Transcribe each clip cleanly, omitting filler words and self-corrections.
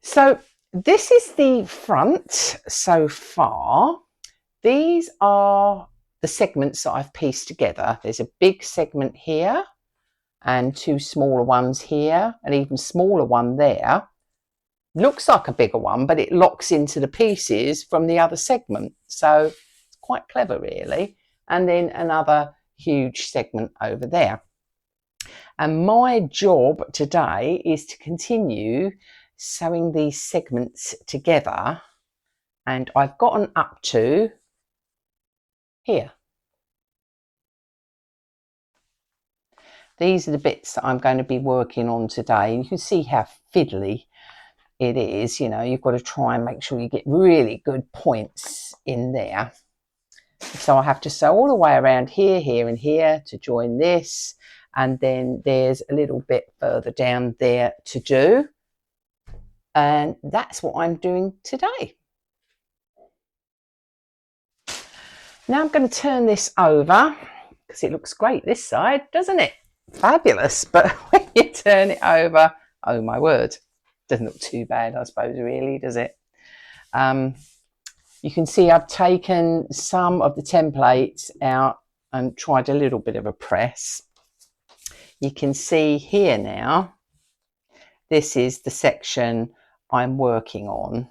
So this is the front so far. These are the segments that I've pieced together. There's a big segment here and two smaller ones here, an even smaller one there. Looks like a bigger one, but it locks into the pieces from the other segment. So it's quite clever, really. And then another huge segment over there. And my job today is to continue sewing these segments together. And I've gotten up to here. These are the bits that I'm going to be working on today. And you can see how fiddly it is. You know, you've got to try and make sure you get really good points in there. So I have to sew all the way around here, here and here to join this. And then there's a little bit further down there to do. And that's what I'm doing today. Now I'm going to turn this over because it looks great this side, doesn't it? Fabulous. But when you turn it over, oh my word, doesn't look too bad, I suppose, really, does it? You can see I've taken some of the templates out and tried a little bit of a press. You can see here now, this is the section I'm working on.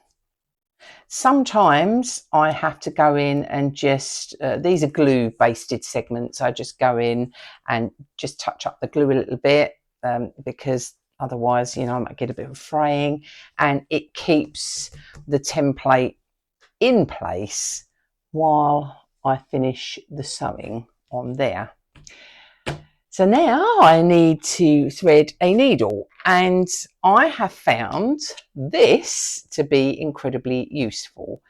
Sometimes I have to go in and just, these are glue basted segments. I just go in and just touch up the glue a little bit because otherwise, you know, I might get a bit of fraying, and it keeps the template in place while I finish the sewing on there. So now I need to thread a needle, and I have found this to be incredibly useful.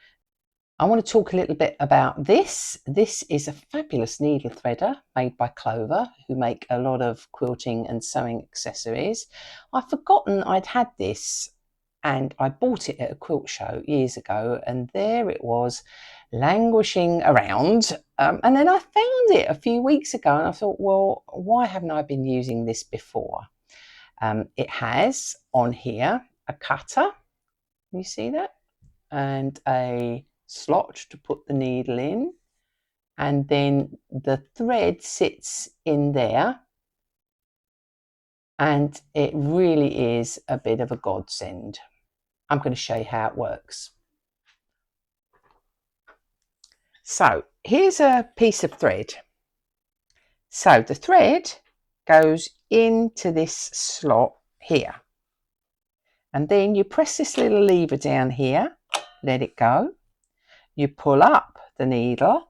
I want to talk a little bit about this. This is a fabulous needle threader made by Clover, who make a lot of quilting and sewing accessories. I'd forgotten I'd had this, and I bought it at a quilt show years ago, and there it was languishing around. And then I found it a few weeks ago, and I thought, well, why haven't I been using this before? It has on here a cutter, you see that, and a slot to put the needle in, and then the thread sits in there, and it really is a bit of a godsend. I'm going to show you how it works. So here's a piece of thread. So the thread goes into this slot here, and then you press this little lever down here, let it go, you pull up the needle,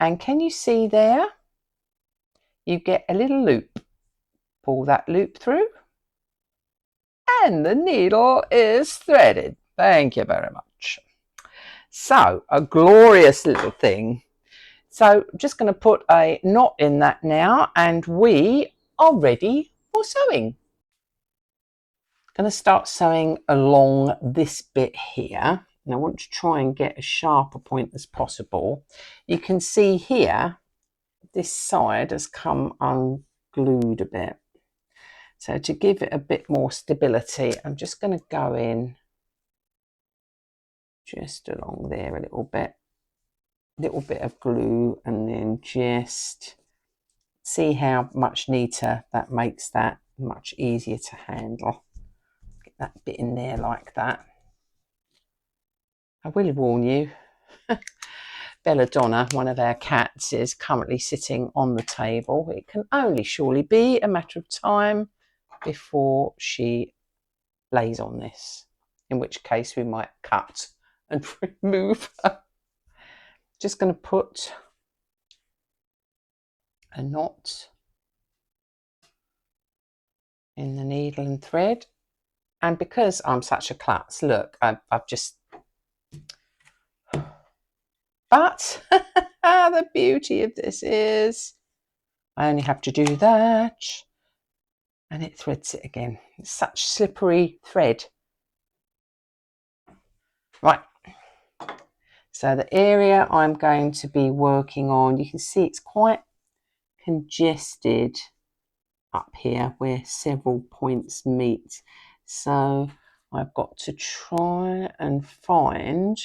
and can you see there, you get a little loop. Pull that loop through, and the needle is threaded. Thank you very much. So a glorious little thing. So I'm just going to put a knot in that now, and we are ready for sewing. I'm going to start sewing along this bit here, and I want to try and get as sharp a point as possible. You can see here this side has come unglued a bit. So to give it a bit more stability, I'm just going to go in just along there a little bit of glue, and then just see how much neater that makes that, much easier to handle. Get that bit in there like that. I will warn you, Belladonna, one of our cats, is currently sitting on the table. It can only surely be a matter of time before she lays on this, in which case we might cut and remove her. Just going to put a knot in the needle and thread, and because I'm such a klutz, look, I've just, but the beauty of this is I only have to do that and it threads it again. It's such slippery thread. Right, so the area I'm going to be working on, you can see it's quite congested up here where several points meet. So I've got to try and find.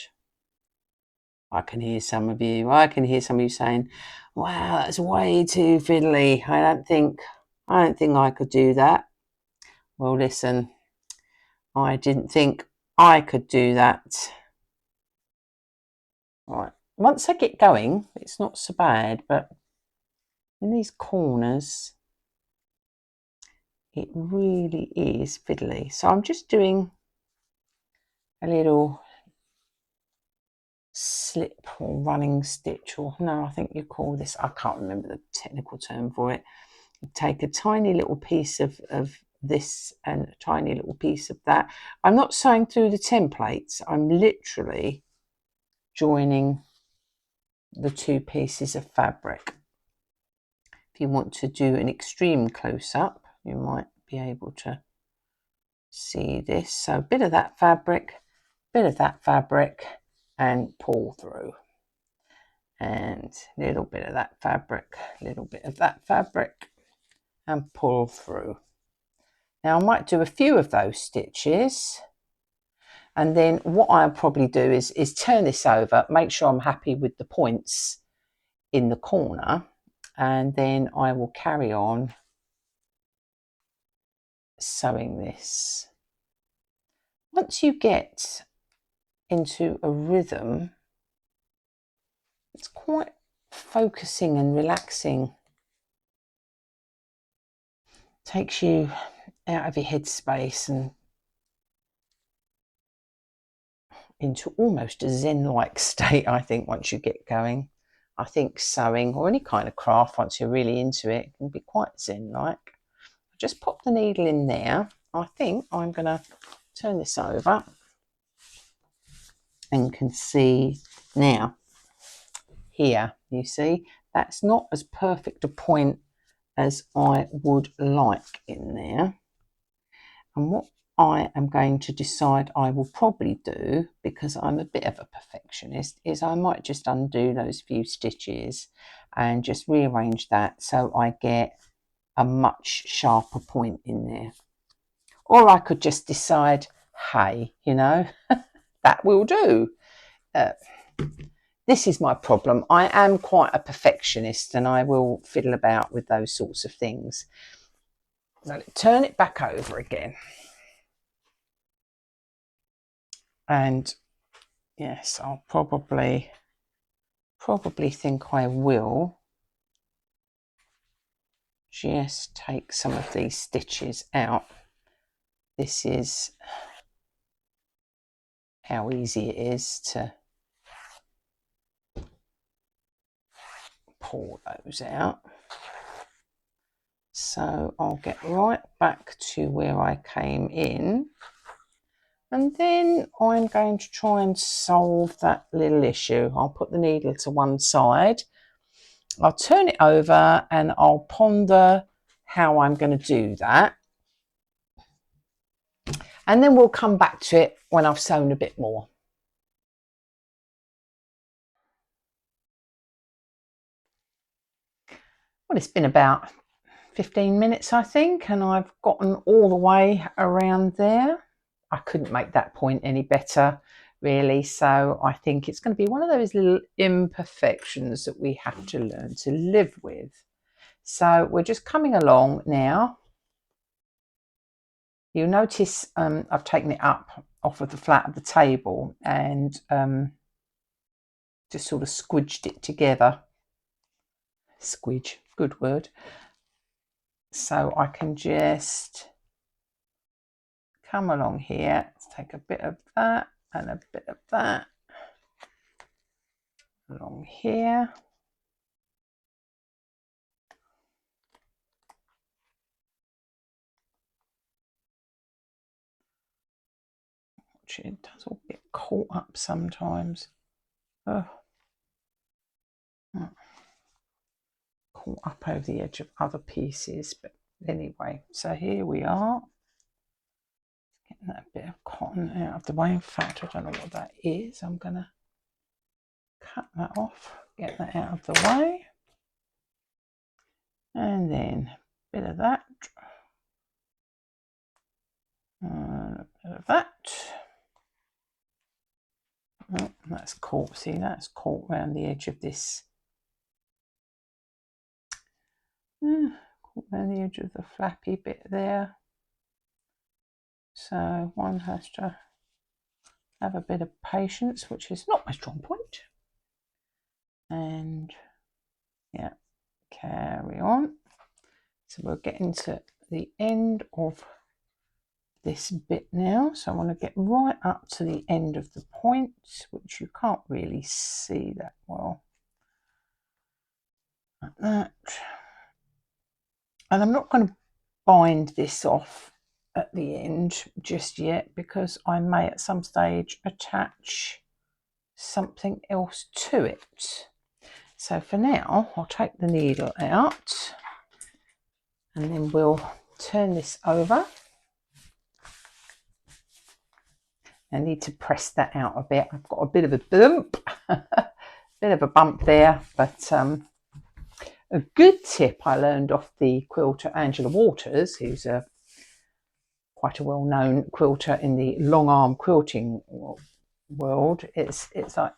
I can hear some of you saying, wow, that's way too fiddly. I don't think I could do that. Well, listen, I didn't think I could do that. Right, once I get going, it's not so bad, but in these corners, it really is fiddly. So I'm just doing a little slip or running stitch, or no, I think you call this, I can't remember the technical term for it. You take a tiny little piece of this and a tiny little piece of that. I'm not sewing through the templates, I'm literally joining the two pieces of fabric. If you want to do an extreme close-up, you might be able to see this. So a bit of that fabric, and pull through. And a little bit of that fabric, and pull through. Now I might do a few of those stitches, and then what I'll probably do is turn this over, make sure I'm happy with the points in the corner, and then I will carry on sewing this. Once you get into a rhythm, it's quite focusing and relaxing. Takes you out of your headspace and into almost a zen-like state, I think, once you get going. I think sewing or any kind of craft, once you're really into it, can be quite zen-like. Just pop the needle in there. I think I'm going to turn this over and can see now. Here, you see, that's not as perfect a point as I would like in there. And what I am going to decide I will probably do, because I'm a bit of a perfectionist, is I might just undo those few stitches and just rearrange that so I get a much sharper point in there. Or I could just decide, hey, you know, that will do. This is my problem. I am quite a perfectionist and I will fiddle about with those sorts of things. Now, turn it back over again. And yes, I'll probably think I will just take some of these stitches out. This is how easy it is to pull those out. So I'll get right back to where I came in, and then I'm going to try and solve that little issue. I'll put the needle to one side, I'll turn it over, and I'll ponder how I'm going to do that. And then we'll come back to it when I've sewn a bit more. Well, it's been about 15 minutes, I think, and I've gotten all the way around there. I couldn't make that point any better, really. So I think it's going to be one of those little imperfections that we have to learn to live with. So we're just coming along now. You'll notice I've taken it up off of the flat of the table and just sort of squidged it together. Squidge, good word. So I can just come along here, let's take a bit of that and a bit of that along here. It does all get caught up sometimes. Oh. Caught up over the edge of other pieces, but anyway, so here we are. Getting that bit of cotton out of the way. In fact, I don't know what that is. I'm going to cut that off, get that out of the way. And then a bit of that. A bit of that. Oh, that's caught, see, that's caught around the edge of this. Caught around the edge of the flappy bit there. So one has to have a bit of patience, which is not my strong point. And yeah, carry on. So we're getting to the end of this bit now. So I want to get right up to the end of the point, which you can't really see that well. Like that. And I'm not going to bind this off at the end just yet, because I may at some stage attach something else to it. So for now, I'll take the needle out and then we'll turn this over. I need to press that out a bit. I've got a bit of a bump, there, but a good tip I learned off the quilter Angela Waters, who's quite a well-known quilter in the long arm quilting world. It's like,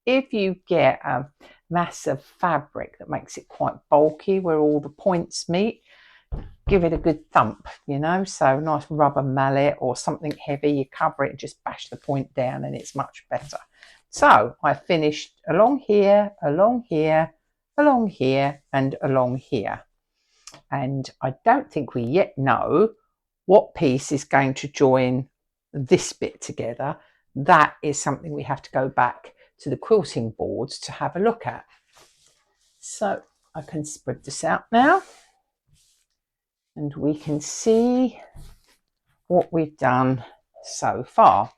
if you get a mass of fabric that makes it quite bulky where all the points meet, give it a good thump, you know, so nice rubber mallet or something heavy, you cover it and just bash the point down and it's much better. So I finished along here, along here, along here and along here, and I don't think we yet know what piece is going to join this bit together. That is something we have to go back to the quilting boards to have a look at. So I can spread this out now and we can see what we've done so far.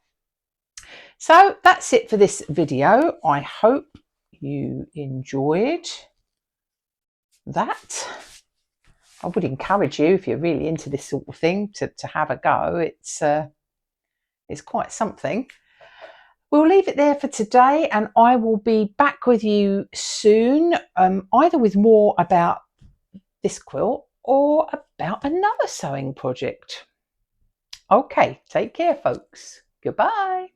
So that's it for this video. I hope you enjoyed that. I would encourage you, if you're really into this sort of thing, to have a go. It's quite something. We'll leave it there for today, and I will be back with you soon, either with more about this quilt or about another sewing project. Okay, take care, folks. Goodbye.